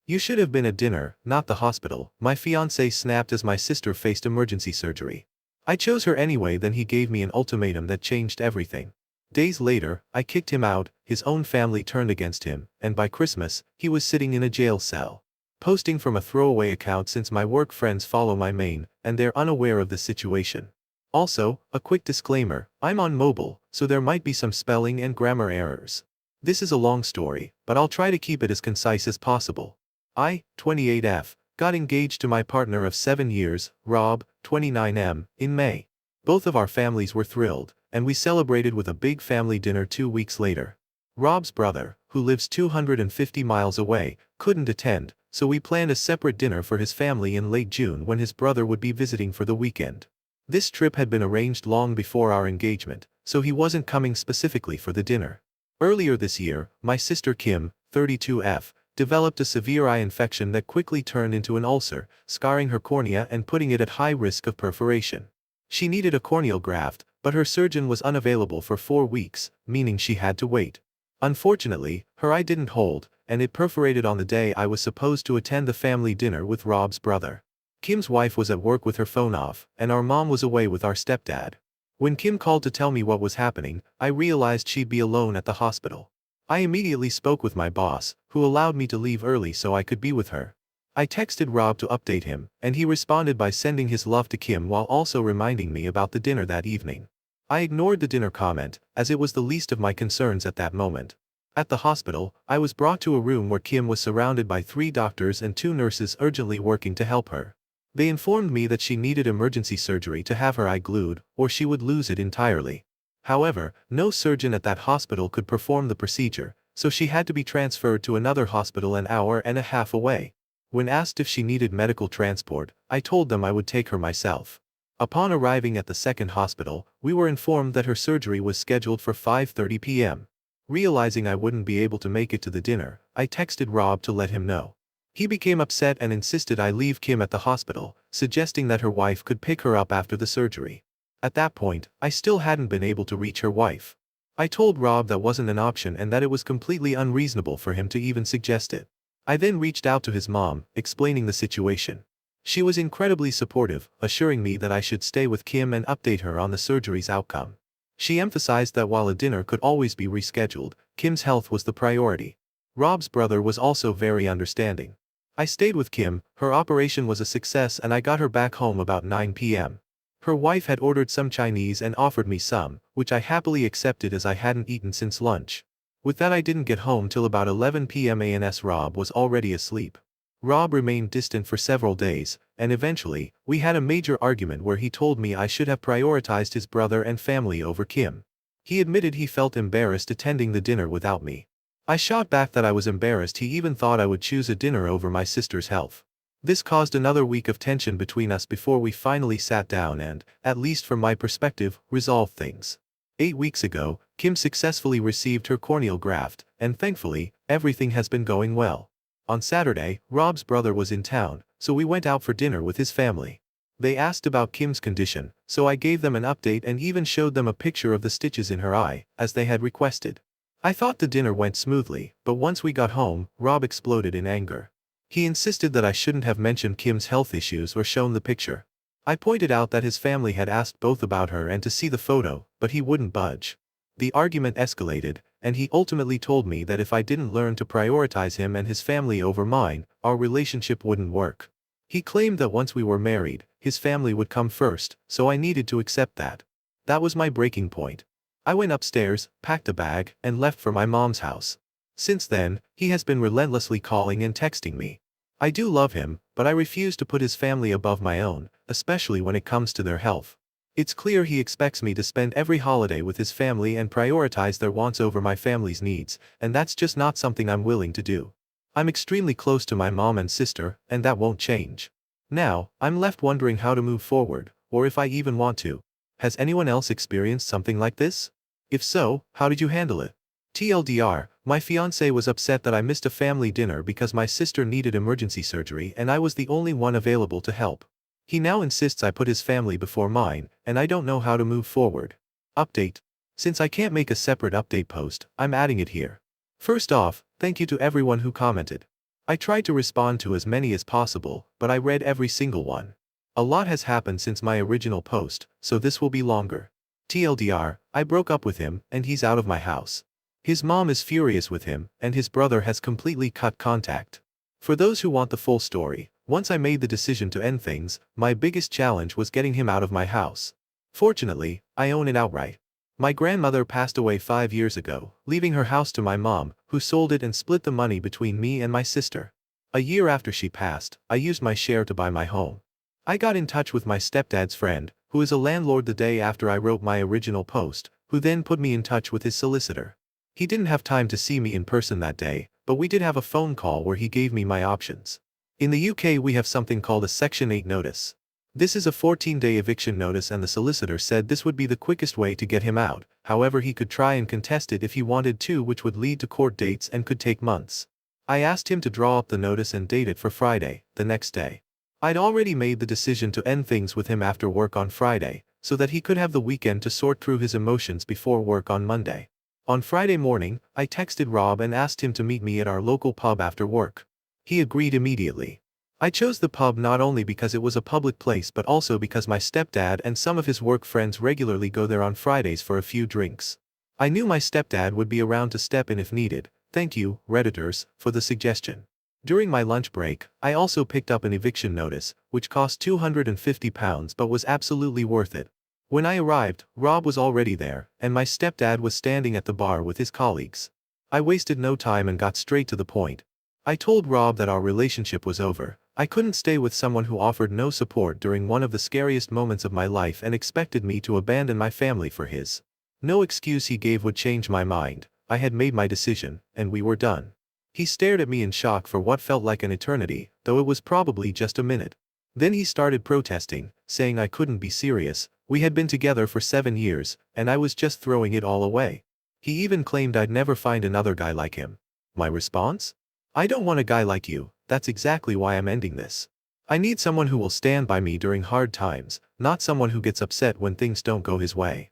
You should have been at dinner, not the hospital, my fiancé snapped as my sister faced emergency surgery. I chose her anyway. Then he gave me an ultimatum that changed everything. Days later, I kicked him out, his own family turned against him, and by Christmas, he was sitting in a jail cell. Posting from a throwaway account since my work friends follow my main, and they're unaware of the situation. Also, a quick disclaimer, I'm on mobile, so there might be some spelling and grammar errors. This is a long story, but I'll try to keep it as concise as possible. I, 28F, got engaged to my partner of 7 years, Rob, 29M, in May. Both of our families were thrilled, and we celebrated with a big family dinner 2 weeks later. Rob's brother, who lives 250 miles away, couldn't attend, so we planned a separate dinner for his family in late June when his brother would be visiting for the weekend. This trip had been arranged long before our engagement, so he wasn't coming specifically for the dinner. Earlier this year, my sister Kim, 32F, developed a severe eye infection that quickly turned into an ulcer, scarring her cornea and putting it at high risk of perforation. She needed a corneal graft, but her surgeon was unavailable for 4 weeks, meaning she had to wait. Unfortunately, her eye didn't hold, and it perforated on the day I was supposed to attend the family dinner with Rob's brother. Kim's wife was at work with her phone off, and our mom was away with our stepdad. When Kim called to tell me what was happening, I realized she'd be alone at the hospital. I immediately spoke with my boss, who allowed me to leave early so I could be with her. I texted Rob to update him, and he responded by sending his love to Kim while also reminding me about the dinner that evening. I ignored the dinner comment, as it was the least of my concerns at that moment. At the hospital, I was brought to a room where Kim was surrounded by 3 doctors and 2 nurses urgently working to help her. They informed me that she needed emergency surgery to have her eye glued, or she would lose it entirely. However, no surgeon at that hospital could perform the procedure, so she had to be transferred to another hospital an hour and a half away. When asked if she needed medical transport, I told them I would take her myself. Upon arriving at the second hospital, we were informed that her surgery was scheduled for 5:30 p.m. Realizing I wouldn't be able to make it to the dinner, I texted Rob to let him know. He became upset and insisted I leave Kim at the hospital, suggesting that her wife could pick her up after the surgery. At that point, I still hadn't been able to reach her wife. I told Rob that wasn't an option and that it was completely unreasonable for him to even suggest it. I then reached out to his mom, explaining the situation. She was incredibly supportive, assuring me that I should stay with Kim and update her on the surgery's outcome. She emphasized that while a dinner could always be rescheduled, Kim's health was the priority. Rob's brother was also very understanding. I stayed with Kim, her operation was a success and I got her back home about 9 p.m. Her wife had ordered some Chinese and offered me some, which I happily accepted as I hadn't eaten since lunch. With that I didn't get home till about 11 p.m. and Rob was already asleep. Rob remained distant for several days, and eventually, we had a major argument where he told me I should have prioritized his brother and family over Kim. He admitted he felt embarrassed attending the dinner without me. I shot back that I was embarrassed he even thought I would choose a dinner over my sister's health. This caused another week of tension between us before we finally sat down and, at least from my perspective, resolved things. 8 weeks ago, Kim successfully received her corneal graft, and thankfully, everything has been going well. On Saturday, Rob's brother was in town, so we went out for dinner with his family. They asked about Kim's condition, so I gave them an update and even showed them a picture of the stitches in her eye, as they had requested. I thought the dinner went smoothly, but once we got home, Rob exploded in anger. He insisted that I shouldn't have mentioned Kim's health issues or shown the picture. I pointed out that his family had asked both about her and to see the photo, but he wouldn't budge. The argument escalated, and he ultimately told me that if I didn't learn to prioritize him and his family over mine, our relationship wouldn't work. He claimed that once we were married, his family would come first, so I needed to accept that. That was my breaking point. I went upstairs, packed a bag, and left for my mom's house. Since then, he has been relentlessly calling and texting me. I do love him, but I refuse to put his family above my own, especially when it comes to their health. It's clear he expects me to spend every holiday with his family and prioritize their wants over my family's needs, and that's just not something I'm willing to do. I'm extremely close to my mom and sister, and that won't change. Now, I'm left wondering how to move forward, or if I even want to. Has anyone else experienced something like this? If so, how did you handle it? TLDR, my fiancé was upset that I missed a family dinner because my sister needed emergency surgery and I was the only one available to help. He now insists I put his family before mine, and I don't know how to move forward. Update. Since I can't make a separate update post, I'm adding it here. First off, thank you to everyone who commented. I tried to respond to as many as possible, but I read every single one. A lot has happened since my original post, so this will be longer. TLDR, I broke up with him, and he's out of my house. His mom is furious with him, and his brother has completely cut contact. For those who want the full story, once I made the decision to end things, my biggest challenge was getting him out of my house. Fortunately, I own it outright. My grandmother passed away 5 years ago, leaving her house to my mom, who sold it and split the money between me and my sister. A year after she passed, I used my share to buy my home. I got in touch with my stepdad's friend, who is a landlord the day after I wrote my original post, who then put me in touch with his solicitor. He didn't have time to see me in person that day, but we did have a phone call where he gave me my options. In the UK we have something called a Section 8 notice. This is a 14-day eviction notice, and the solicitor said this would be the quickest way to get him out. However, he could try and contest it if he wanted to, which would lead to court dates and could take months. I asked him to draw up the notice and date it for Friday, the next day. I'd already made the decision to end things with him after work on Friday, so that he could have the weekend to sort through his emotions before work on Monday. On Friday morning, I texted Rob and asked him to meet me at our local pub after work. He agreed immediately. I chose the pub not only because it was a public place but also because my stepdad and some of his work friends regularly go there on Fridays for a few drinks. I knew my stepdad would be around to step in if needed. Thank you, Redditors, for the suggestion. During my lunch break, I also picked up an eviction notice, which cost £250 but was absolutely worth it. When I arrived, Rob was already there, and my stepdad was standing at the bar with his colleagues. I wasted no time and got straight to the point. I told Rob that our relationship was over. I couldn't stay with someone who offered no support during one of the scariest moments of my life and expected me to abandon my family for his. No excuse he gave would change my mind. I had made my decision, and we were done. He stared at me in shock for what felt like an eternity, though it was probably just a minute. Then he started protesting, saying I couldn't be serious. We had been together for 7 years, and I was just throwing it all away. He even claimed I'd never find another guy like him. My response? I don't want a guy like you. That's exactly why I'm ending this. I need someone who will stand by me during hard times, not someone who gets upset when things don't go his way.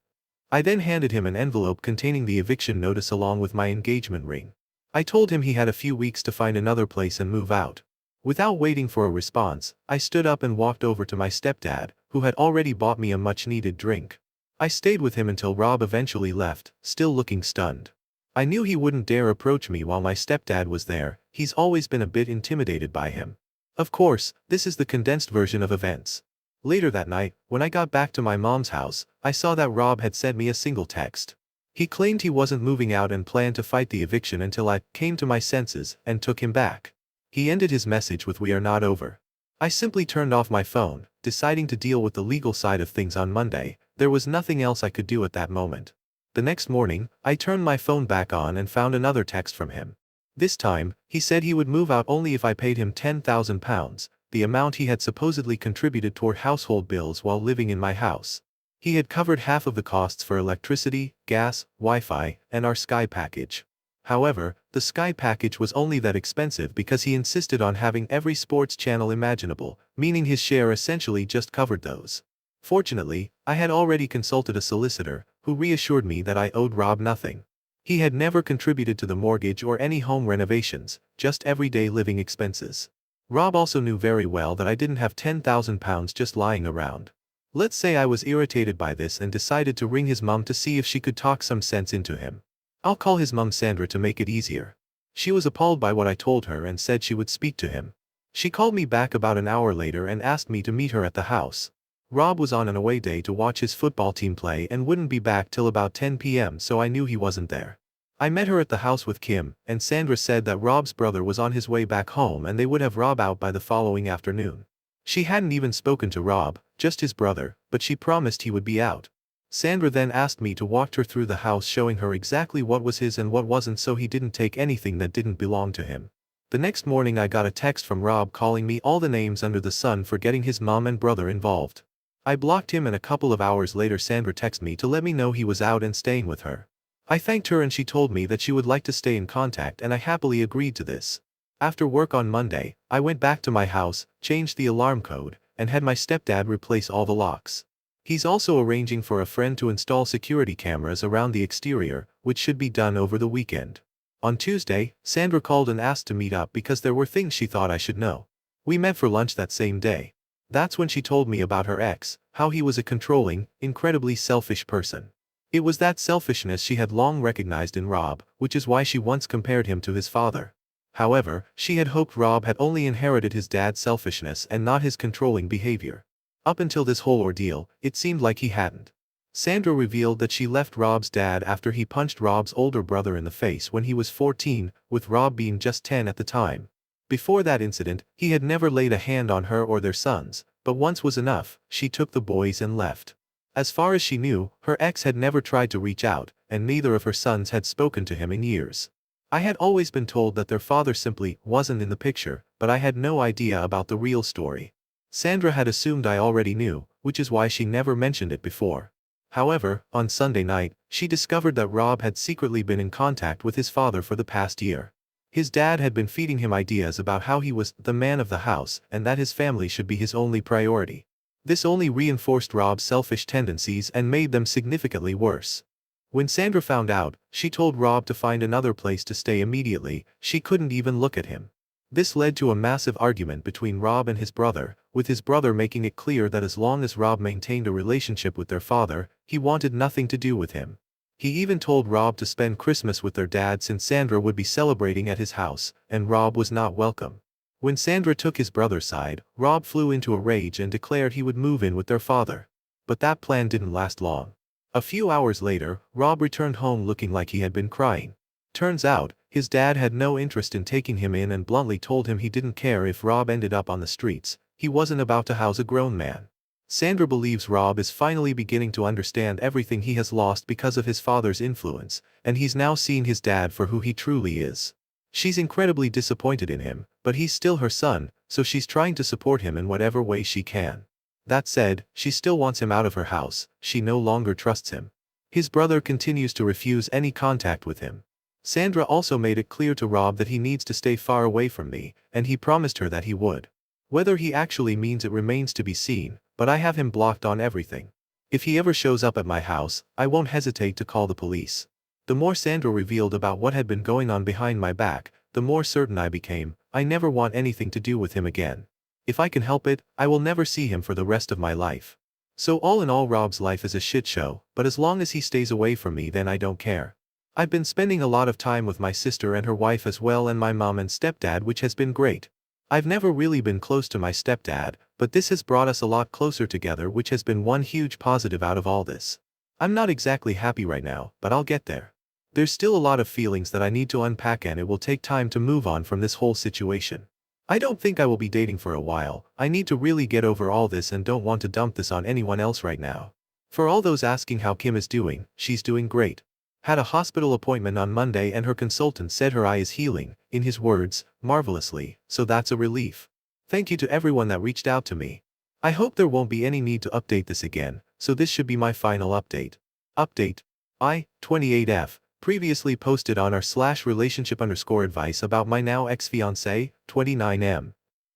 I then handed him an envelope containing the eviction notice along with my engagement ring. I told him he had a few weeks to find another place and move out. Without waiting for a response, I stood up and walked over to my stepdad, who had already bought me a much-needed drink. I stayed with him until Rob eventually left, still looking stunned. I knew he wouldn't dare approach me while my stepdad was there. He's always been a bit intimidated by him. Of course, this is the condensed version of events. Later that night, when I got back to my mom's house, I saw that Rob had sent me a single text. He claimed he wasn't moving out and planned to fight the eviction until I came to my senses and took him back. He ended his message with "We are not over." I simply turned off my phone, deciding to deal with the legal side of things on Monday. There was nothing else I could do at that moment. The next morning, I turned my phone back on and found another text from him. This time, he said he would move out only if I paid him £10,000, the amount he had supposedly contributed toward household bills while living in my house. He had covered half of the costs for electricity, gas, Wi-Fi, and our Sky package. However, the Sky package was only that expensive because he insisted on having every sports channel imaginable, meaning his share essentially just covered those. Fortunately, I had already consulted a solicitor, who reassured me that I owed Rob nothing. He had never contributed to the mortgage or any home renovations, just everyday living expenses. Rob also knew very well that I didn't have £10,000 just lying around. Let's say I was irritated by this and decided to ring his mum to see if she could talk some sense into him. I'll call his mum Sandra to make it easier. She was appalled by what I told her and said she would speak to him. She called me back about an hour later and asked me to meet her at the house. Rob was on an away day to watch his football team play and wouldn't be back till about 10 p.m., so I knew he wasn't there. I met her at the house with Kim, and Sandra said that Rob's brother was on his way back home and they would have Rob out by the following afternoon. She hadn't even spoken to Rob, just his brother, but she promised he would be out. Sandra then asked me to walk her through the house, showing her exactly what was his and what wasn't so he didn't take anything that didn't belong to him. The next morning I got a text from Rob calling me all the names under the sun for getting his mom and brother involved. I blocked him, and a couple of hours later Sandra texted me to let me know he was out and staying with her. I thanked her and she told me that she would like to stay in contact, and I happily agreed to this. After work on Monday, I went back to my house, changed the alarm code, and had my stepdad replace all the locks. He's also arranging for a friend to install security cameras around the exterior, which should be done over the weekend. On Tuesday, Sandra called and asked to meet up because there were things she thought I should know. We met for lunch that same day. That's when she told me about her ex, how he was a controlling, incredibly selfish person. It was that selfishness she had long recognized in Rob, which is why she once compared him to his father. However, she had hoped Rob had only inherited his dad's selfishness and not his controlling behavior. Up until this whole ordeal, it seemed like he hadn't. Sandra revealed that she left Rob's dad after he punched Rob's older brother in the face when he was 14, with Rob being just 10 at the time. Before that incident, he had never laid a hand on her or their sons, but once was enough, she took the boys and left. As far as she knew, her ex had never tried to reach out, and neither of her sons had spoken to him in years. I had always been told that their father simply wasn't in the picture, but I had no idea about the real story. Sandra had assumed I already knew, which is why she never mentioned it before. However, on Sunday night, she discovered that Rob had secretly been in contact with his father for the past year. His dad had been feeding him ideas about how he was the man of the house and that his family should be his only priority. This only reinforced Rob's selfish tendencies and made them significantly worse. When Sandra found out, she told Rob to find another place to stay immediately. She couldn't even look at him. This led to a massive argument between Rob and his brother, with his brother making it clear that as long as Rob maintained a relationship with their father, he wanted nothing to do with him. He even told Rob to spend Christmas with their dad since Sandra would be celebrating at his house, and Rob was not welcome. When Sandra took his brother's side, Rob flew into a rage and declared he would move in with their father. But that plan didn't last long. A few hours later, Rob returned home looking like he had been crying. Turns out, his dad had no interest in taking him in and bluntly told him he didn't care if Rob ended up on the streets, he wasn't about to house a grown man. Sandra believes Rob is finally beginning to understand everything he has lost because of his father's influence, and he's now seeing his dad for who he truly is. She's incredibly disappointed in him, but he's still her son, so she's trying to support him in whatever way she can. That said, she still wants him out of her house, she no longer trusts him. His brother continues to refuse any contact with him. Sandra also made it clear to Rob that he needs to stay far away from me, and he promised her that he would. Whether he actually means it remains to be seen, but I have him blocked on everything. If he ever shows up at my house, I won't hesitate to call the police. The more Sandra revealed about what had been going on behind my back, the more certain I became. I never want anything to do with him again. If I can help it, I will never see him for the rest of my life. So all in all, Rob's life is a shit show, but as long as he stays away from me, then I don't care. I've been spending a lot of time with my sister and her wife as well, and my mom and stepdad, which has been great. I've never really been close to my stepdad, but this has brought us a lot closer together, which has been one huge positive out of all this. I'm not exactly happy right now, but I'll get there. There's still a lot of feelings that I need to unpack, and it will take time to move on from this whole situation. I don't think I will be dating for a while. I need to really get over all this and don't want to dump this on anyone else right now. For all those asking how Kim is doing, she's doing great. Had a hospital appointment on Monday and her consultant said her eye is healing, in his words, marvelously, so that's a relief. Thank you to everyone that reached out to me. I hope there won't be any need to update this again, so this should be my final update. Update. I, 28F, previously posted on r/relationship_advice about my now ex-fiancé, 29M.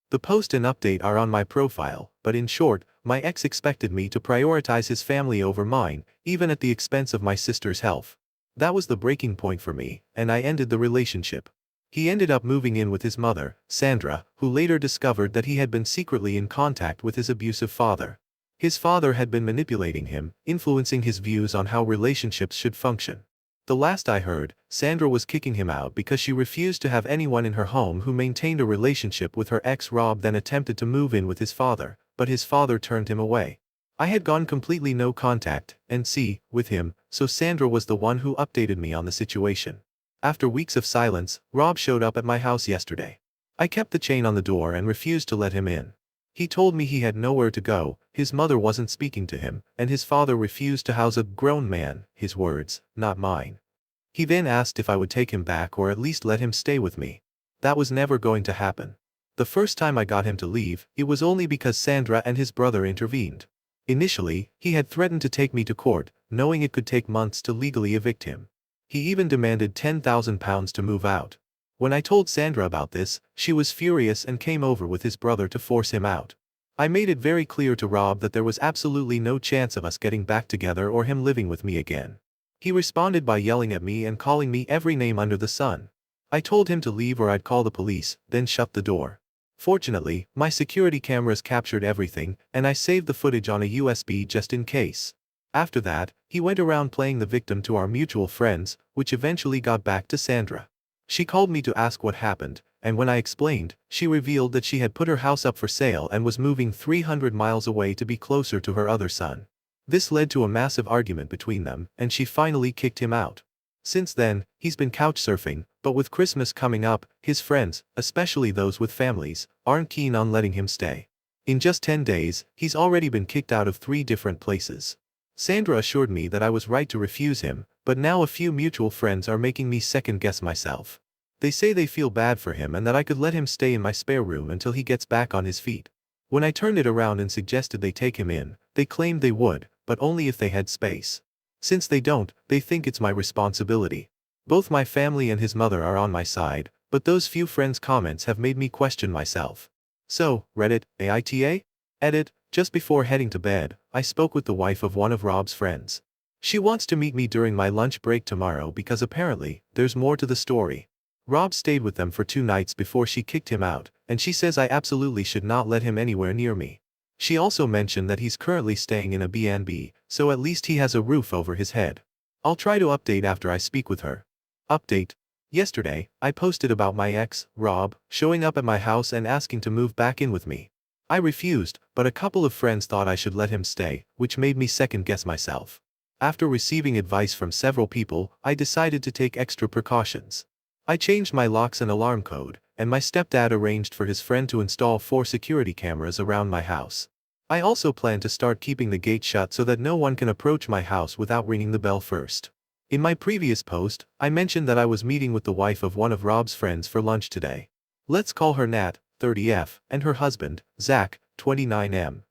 The post and update are on my profile, but in short, my ex expected me to prioritize his family over mine, even at the expense of my sister's health. That was the breaking point for me, and I ended the relationship. He ended up moving in with his mother, Sandra, who later discovered that he had been secretly in contact with his abusive father. His father had been manipulating him, influencing his views on how relationships should function. The last I heard, Sandra was kicking him out because she refused to have anyone in her home who maintained a relationship with her ex. Rob then attempted to move in with his father, but his father turned him away. I had gone completely no contact, with him, so Sandra was the one who updated me on the situation. After weeks of silence, Rob showed up at my house yesterday. I kept the chain on the door and refused to let him in. He told me he had nowhere to go, his mother wasn't speaking to him, and his father refused to house a grown man, his words, not mine. He then asked if I would take him back or at least let him stay with me. That was never going to happen. The first time I got him to leave, it was only because Sandra and his brother intervened. Initially, he had threatened to take me to court, knowing it could take months to legally evict him. He even demanded £10,000 to move out. When I told Sandra about this, she was furious and came over with his brother to force him out. I made it very clear to Rob that there was absolutely no chance of us getting back together or him living with me again. He responded by yelling at me and calling me every name under the sun. I told him to leave or I'd call the police, then shut the door. Fortunately, my security cameras captured everything, and I saved the footage on a USB just in case. After that, he went around playing the victim to our mutual friends, which eventually got back to Sandra. She called me to ask what happened, and when I explained, she revealed that she had put her house up for sale and was moving 300 miles away to be closer to her other son. This led to a massive argument between them, and she finally kicked him out. Since then, he's been couch surfing, but with Christmas coming up, his friends, especially those with families, aren't keen on letting him stay. In just 10 days, he's already been kicked out of 3 different places. Sandra assured me that I was right to refuse him, but now a few mutual friends are making me second-guess myself. They say they feel bad for him and that I could let him stay in my spare room until he gets back on his feet. When I turned it around and suggested they take him in, they claimed they would, but only if they had space. Since they don't, they think it's my responsibility. Both my family and his mother are on my side, but those few friends' comments have made me question myself. So, Reddit, AITA? Edit, just before heading to bed, I spoke with the wife of one of Rob's friends. She wants to meet me during my lunch break tomorrow because apparently, there's more to the story. Rob stayed with them for 2 nights before she kicked him out, and she says I absolutely should not let him anywhere near me. She also mentioned that he's currently staying in a B&B, so at least he has a roof over his head. I'll try to update after I speak with her. Update. Yesterday, I posted about my ex, Rob, showing up at my house and asking to move back in with me. I refused, but a couple of friends thought I should let him stay, which made me second-guess myself. After receiving advice from several people, I decided to take extra precautions. I changed my locks and alarm code, and my stepdad arranged for his friend to install 4 security cameras around my house. I also plan to start keeping the gate shut so that no one can approach my house without ringing the bell first. In my previous post, I mentioned that I was meeting with the wife of one of Rob's friends for lunch today. Let's call her Nat, 30F, and her husband, Zach, 29M.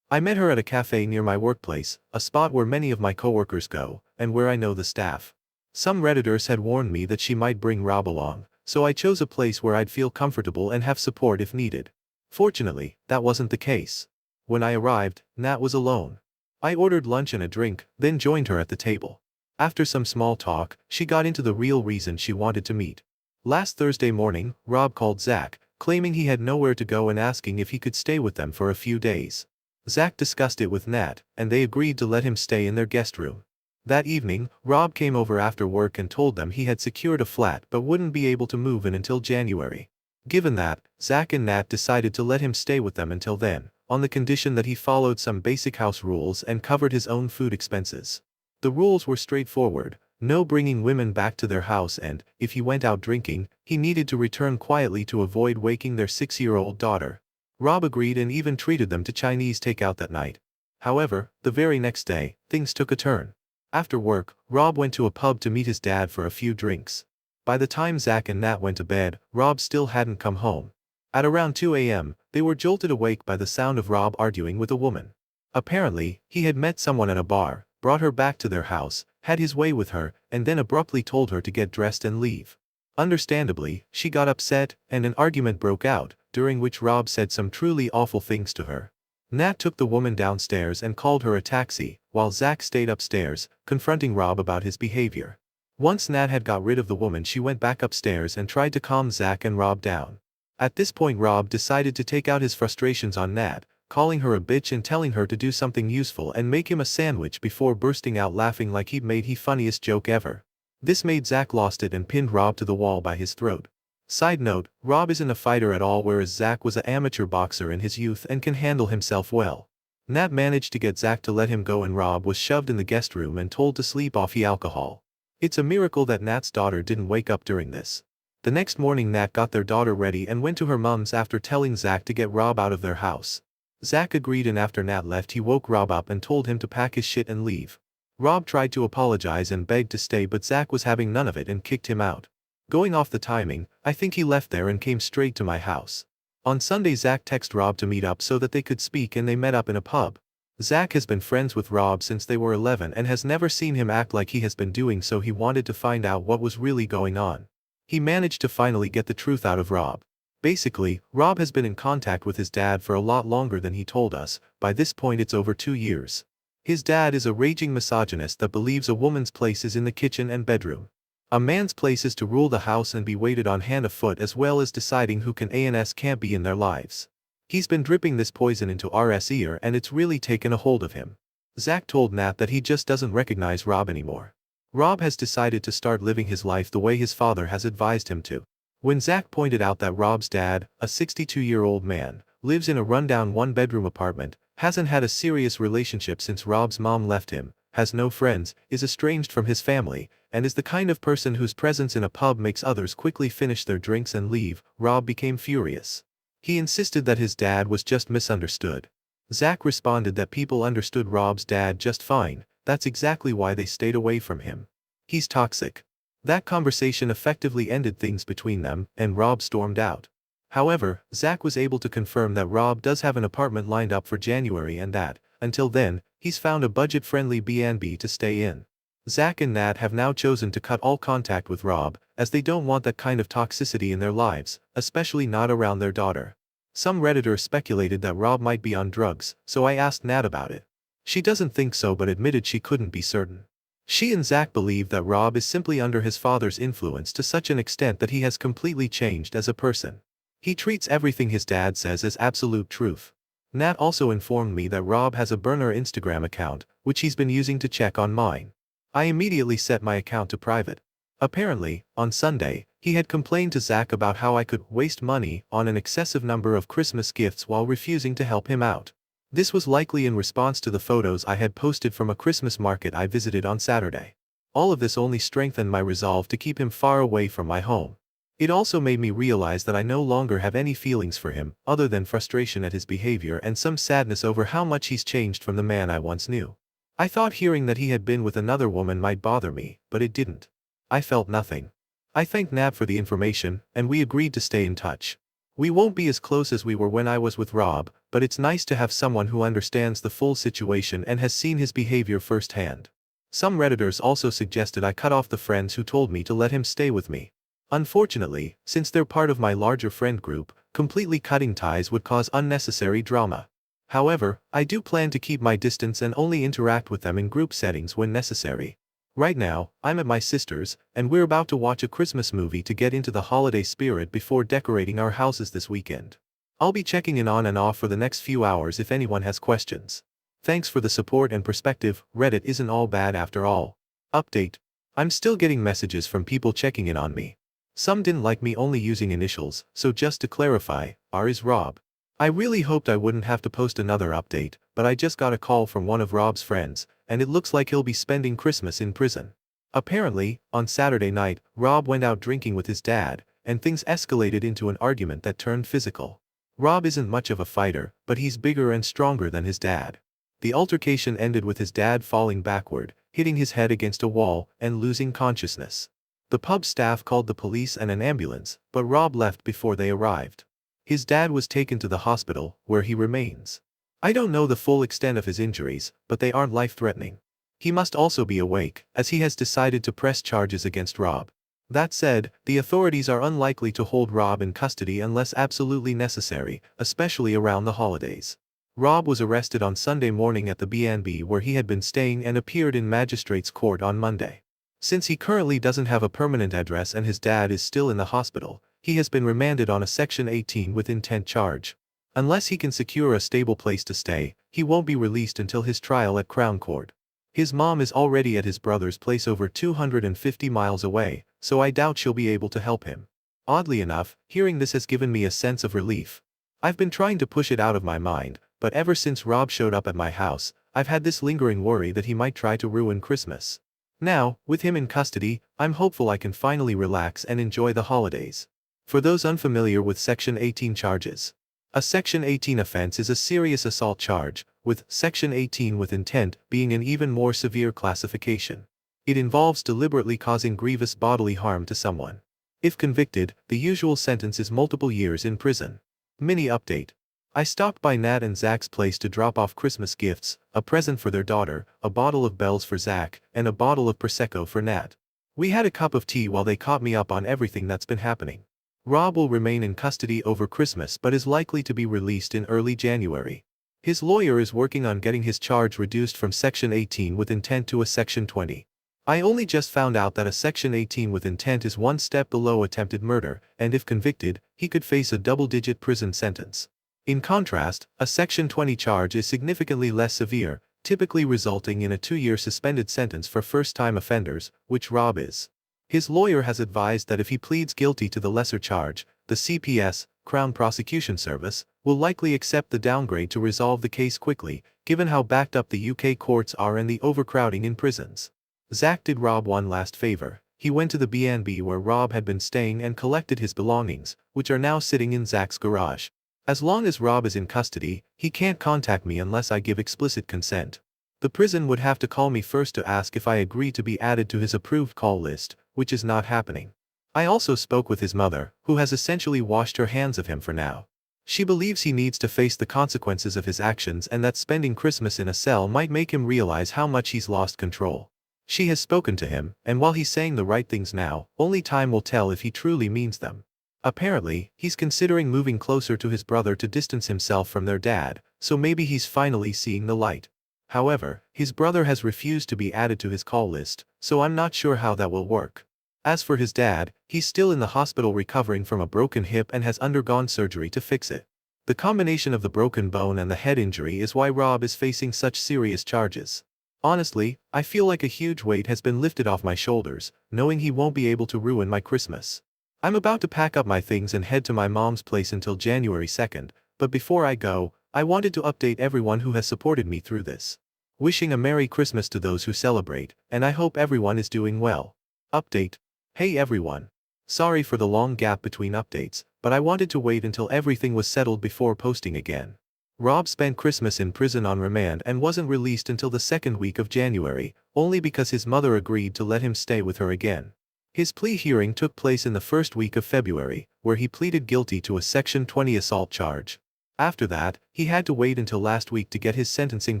I met her at a cafe near my workplace, a spot where many of my coworkers go, and where I know the staff. Some Redditors had warned me that she might bring Rob along, so I chose a place where I'd feel comfortable and have support if needed. Fortunately, that wasn't the case. When I arrived, Nat was alone. I ordered lunch and a drink, then joined her at the table. After some small talk, she got into the real reason she wanted to meet. Last Thursday morning, Rob called Zach, claiming he had nowhere to go and asking if he could stay with them for a few days. Zach discussed it with Nat, and they agreed to let him stay in their guest room. That evening, Rob came over after work and told them he had secured a flat but wouldn't be able to move in until January. Given that, Zach and Nat decided to let him stay with them until then, on the condition that he followed some basic house rules and covered his own food expenses. The rules were straightforward: no bringing women back to their house, and, if he went out drinking, he needed to return quietly to avoid waking their 6-year-old daughter. Rob agreed and even treated them to Chinese takeout that night. However, the very next day, things took a turn. After work, Rob went to a pub to meet his dad for a few drinks. By the time Zach and Nat went to bed, Rob still hadn't come home. At around 2 a.m., they were jolted awake by the sound of Rob arguing with a woman. Apparently, he had met someone at a bar, brought her back to their house, had his way with her, and then abruptly told her to get dressed and leave. Understandably, she got upset, and an argument broke out, during which Rob said some truly awful things to her. Nat took the woman downstairs and called her a taxi, while Zach stayed upstairs, confronting Rob about his behavior. Once Nat had got rid of the woman, she went back upstairs and tried to calm Zach and Rob down. At this point, Rob decided to take out his frustrations on Nat, calling her a bitch and telling her to do something useful and make him a sandwich before bursting out laughing like he'd made the funniest joke ever. This made Zach lost it and pinned Rob to the wall by his throat. Side note, Rob isn't a fighter at all, whereas Zach was an amateur boxer in his youth and can handle himself well. Nat managed to get Zach to let him go and Rob was shoved in the guest room and told to sleep off the alcohol. It's a miracle that Nat's daughter didn't wake up during this. The next morning, Nat got their daughter ready and went to her mom's after telling Zach to get Rob out of their house. Zach agreed, and after Nat left, he woke Rob up and told him to pack his shit and leave. Rob tried to apologize and begged to stay, but Zach was having none of it and kicked him out. Going off the timing, I think he left there and came straight to my house. On Sunday, Zach texted Rob to meet up so that they could speak, and they met up in a pub. Zach has been friends with Rob since they were 11 and has never seen him act like he has been doing, so he wanted to find out what was really going on. He managed to finally get the truth out of Rob. Basically, Rob has been in contact with his dad for a lot longer than he told us. By this point, it's over 2 years. His dad is a raging misogynist that believes a woman's place is in the kitchen and bedroom. A man's place is to rule the house and be waited on hand or foot, as well as deciding who can and can't be in their lives. He's been dripping this poison into RS ear and it's really taken a hold of him. Zach told Nat that he just doesn't recognize Rob anymore. Rob has decided to start living his life the way his father has advised him to. When Zach pointed out that Rob's dad, a 62-year-old man, lives in a rundown one-bedroom apartment, hasn't had a serious relationship since Rob's mom left him, has no friends, is estranged from his family, and is the kind of person whose presence in a pub makes others quickly finish their drinks and leave, Rob became furious. He insisted that his dad was just misunderstood. Zach responded that people understood Rob's dad just fine, that's exactly why they stayed away from him. He's toxic. That conversation effectively ended things between them, and Rob stormed out. However, Zach was able to confirm that Rob does have an apartment lined up for January and that, until then, he's found a budget-friendly B&B to stay in. Zach and Nat have now chosen to cut all contact with Rob, as they don't want that kind of toxicity in their lives, especially not around their daughter. Some Redditors speculated that Rob might be on drugs, so I asked Nat about it. She doesn't think so but admitted she couldn't be certain. She and Zach believe that Rob is simply under his father's influence to such an extent that he has completely changed as a person. He treats everything his dad says as absolute truth. Nat also informed me that Rob has a burner Instagram account, which he's been using to check on mine. I immediately set my account to private. Apparently, on Sunday, he had complained to Zach about how I could waste money on an excessive number of Christmas gifts while refusing to help him out. This was likely in response to the photos I had posted from a Christmas market I visited on Saturday. All of this only strengthened my resolve to keep him far away from my home. It also made me realize that I no longer have any feelings for him, other than frustration at his behavior and some sadness over how much he's changed from the man I once knew. I thought hearing that he had been with another woman might bother me, but it didn't. I felt nothing. I thanked Nat for the information, and we agreed to stay in touch. We won't be as close as we were when I was with Rob, but it's nice to have someone who understands the full situation and has seen his behavior firsthand. Some Redditors also suggested I cut off the friends who told me to let him stay with me. Unfortunately, since they're part of my larger friend group, completely cutting ties would cause unnecessary drama. However, I do plan to keep my distance and only interact with them in group settings when necessary. Right now, I'm at my sister's, and we're about to watch a Christmas movie to get into the holiday spirit before decorating our houses this weekend. I'll be checking in on and off for the next few hours if anyone has questions. Thanks for the support and perspective. Reddit isn't all bad after all. Update. I'm still getting messages from people checking in on me. Some didn't like me only using initials, so just to clarify, R is Rob. I really hoped I wouldn't have to post another update, but I just got a call from one of Rob's friends, and it looks like he'll be spending Christmas in prison. Apparently, on Saturday night, Rob went out drinking with his dad, and things escalated into an argument that turned physical. Rob isn't much of a fighter, but he's bigger and stronger than his dad. The altercation ended with his dad falling backward, hitting his head against a wall, and losing consciousness. The pub staff called the police and an ambulance, but Rob left before they arrived. His dad was taken to the hospital, where he remains. I don't know the full extent of his injuries, but they aren't life-threatening. He must also be awake, as he has decided to press charges against Rob. That said, the authorities are unlikely to hold Rob in custody unless absolutely necessary, especially around the holidays. Rob was arrested on Sunday morning at the B&B where he had been staying and appeared in magistrate's court on Monday. Since he currently doesn't have a permanent address and his dad is still in the hospital, he has been remanded on a Section 18 with intent charge. Unless he can secure a stable place to stay, he won't be released until his trial at Crown Court. His mom is already at his brother's place over 250 miles away, so I doubt she'll be able to help him. Oddly enough, hearing this has given me a sense of relief. I've been trying to push it out of my mind, but ever since Rob showed up at my house, I've had this lingering worry that he might try to ruin Christmas. Now, with him in custody, I'm hopeful I can finally relax and enjoy the holidays. For those unfamiliar with Section 18 charges, a Section 18 offense is a serious assault charge, with Section 18 with intent being an even more severe classification. It involves deliberately causing grievous bodily harm to someone. If convicted, the usual sentence is multiple years in prison. Mini update. I stopped by Nat and Zach's place to drop off Christmas gifts, a present for their daughter, a bottle of Bells for Zach, and a bottle of Prosecco for Nat. We had a cup of tea while they caught me up on everything that's been happening. Rob will remain in custody over Christmas but is likely to be released in early January. His lawyer is working on getting his charge reduced from Section 18 with intent to a Section 20. I only just found out that a Section 18 with intent is one step below attempted murder, and if convicted, he could face a double-digit prison sentence. In contrast, a Section 20 charge is significantly less severe, typically resulting in a 2-year suspended sentence for first-time offenders, which Rob is. His lawyer has advised that if he pleads guilty to the lesser charge, the CPS, Crown Prosecution Service, will likely accept the downgrade to resolve the case quickly, given how backed up the UK courts are and the overcrowding in prisons. Zach did Rob one last favor. He went to the B&B where Rob had been staying and collected his belongings, which are now sitting in Zach's garage. As long as Rob is in custody, he can't contact me unless I give explicit consent. The prison would have to call me first to ask if I agree to be added to his approved call list, which is not happening. I also spoke with his mother, who has essentially washed her hands of him for now. She believes he needs to face the consequences of his actions and that spending Christmas in a cell might make him realize how much he's lost control. She has spoken to him, and while he's saying the right things now, only time will tell if he truly means them. Apparently, he's considering moving closer to his brother to distance himself from their dad, so maybe he's finally seeing the light. However, his brother has refused to be added to his call list, so I'm not sure how that will work. As for his dad, he's still in the hospital recovering from a broken hip and has undergone surgery to fix it. The combination of the broken bone and the head injury is why Rob is facing such serious charges. Honestly, I feel like a huge weight has been lifted off my shoulders, knowing he won't be able to ruin my Christmas. I'm about to pack up my things and head to my mom's place until January 2nd, but before I go, I wanted to update everyone who has supported me through this. Wishing a Merry Christmas to those who celebrate, and I hope everyone is doing well. Update. Hey everyone. Sorry for the long gap between updates, but I wanted to wait until everything was settled before posting again. Rob spent Christmas in prison on remand and wasn't released until the second week of January, only because his mother agreed to let him stay with her again. His plea hearing took place in the first week of February, where he pleaded guilty to a Section 20 assault charge. After that, he had to wait until last week to get his sentencing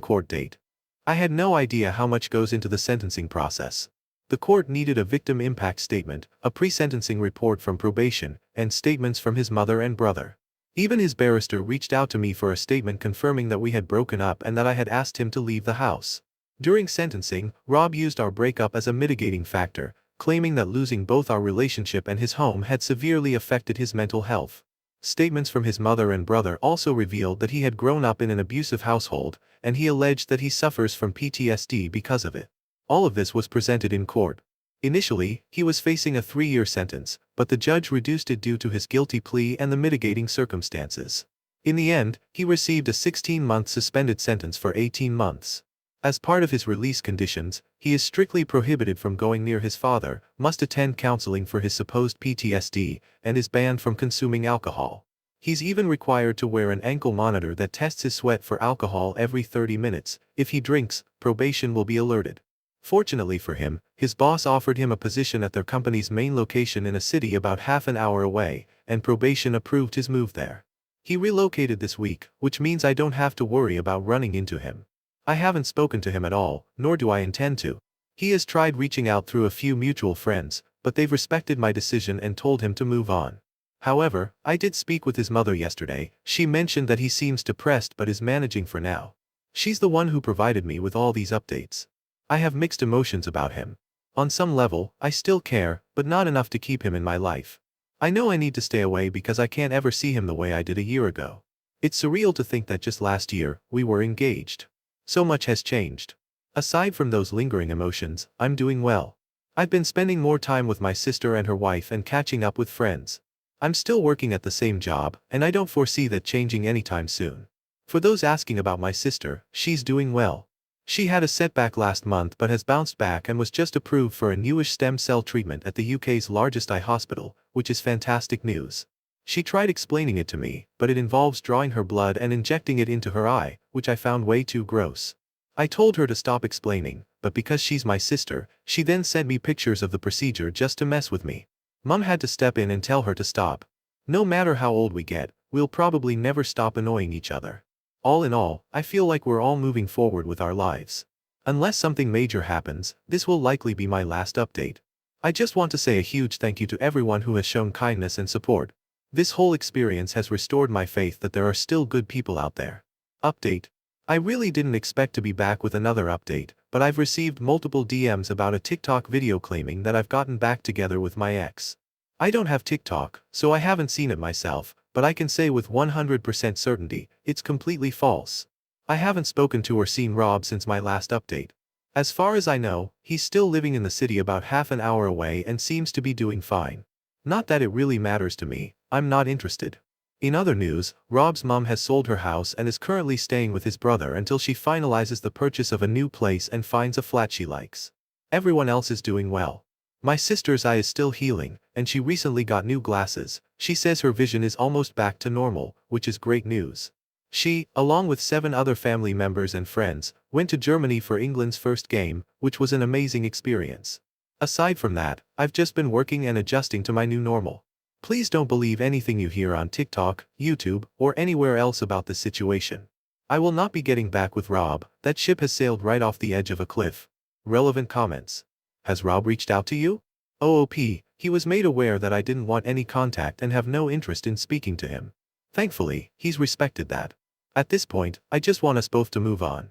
court date. I had no idea how much goes into the sentencing process. The court needed a victim impact statement, a pre-sentencing report from probation, and statements from his mother and brother. Even his barrister reached out to me for a statement confirming that we had broken up and that I had asked him to leave the house. During sentencing, Rob used our breakup as a mitigating factor, claiming that losing both our relationship and his home had severely affected his mental health. Statements from his mother and brother also revealed that he had grown up in an abusive household, and he alleged that he suffers from PTSD because of it. All of this was presented in court. Initially, he was facing a 3-year sentence, but the judge reduced it due to his guilty plea and the mitigating circumstances. In the end, he received a 16-month suspended sentence for 18 months. As part of his release conditions, he is strictly prohibited from going near his father, must attend counseling for his supposed PTSD, and is banned from consuming alcohol. He's even required to wear an ankle monitor that tests his sweat for alcohol every 30 minutes. If he drinks, probation will be alerted. Fortunately for him, his boss offered him a position at their company's main location in a city about half an hour away, and probation approved his move there. He relocated this week, which means I don't have to worry about running into him. I haven't spoken to him at all, nor do I intend to. He has tried reaching out through a few mutual friends, but they've respected my decision and told him to move on. However, I did speak with his mother yesterday. She mentioned that he seems depressed but is managing for now. She's the one who provided me with all these updates. I have mixed emotions about him. On some level, I still care, but not enough to keep him in my life. I know I need to stay away because I can't ever see him the way I did a year ago. It's surreal to think that just last year, we were engaged. So much has changed. Aside from those lingering emotions, I'm doing well. I've been spending more time with my sister and her wife and catching up with friends. I'm still working at the same job, and I don't foresee that changing anytime soon. For those asking about my sister, she's doing well. She had a setback last month but has bounced back and was just approved for a newish stem cell treatment at the UK's largest eye hospital, which is fantastic news. She tried explaining it to me, but it involves drawing her blood and injecting it into her eye, which I found way too gross. I told her to stop explaining, but because she's my sister, she then sent me pictures of the procedure just to mess with me. Mum had to step in and tell her to stop. No matter how old we get, we'll probably never stop annoying each other. All in all, I feel like we're all moving forward with our lives. Unless something major happens, this will likely be my last update. I just want to say a huge thank you to everyone who has shown kindness and support. This whole experience has restored my faith that there are still good people out there. Update. I really didn't expect to be back with another update, but I've received multiple DMs about a TikTok video claiming that I've gotten back together with my ex. I don't have TikTok, so I haven't seen it myself, but I can say with 100% certainty, it's completely false. I haven't spoken to or seen Rob since my last update. As far as I know, he's still living in the city about half an hour away and seems to be doing fine. Not that it really matters to me, I'm not interested. In other news, Rob's mom has sold her house and is currently staying with his brother until she finalizes the purchase of a new place and finds a flat she likes. Everyone else is doing well. My sister's eye is still healing, and she recently got new glasses. She says her vision is almost back to normal, which is great news. She, along with 7 other family members and friends, went to Germany for England's first game, which was an amazing experience. Aside from that, I've just been working and adjusting to my new normal. Please don't believe anything you hear on TikTok, YouTube, or anywhere else about this situation. I will not be getting back with Rob, that ship has sailed right off the edge of a cliff. Relevant comments. Has Rob reached out to you? OOP, he was made aware that I didn't want any contact and have no interest in speaking to him. Thankfully, he's respected that. At this point, I just want us both to move on.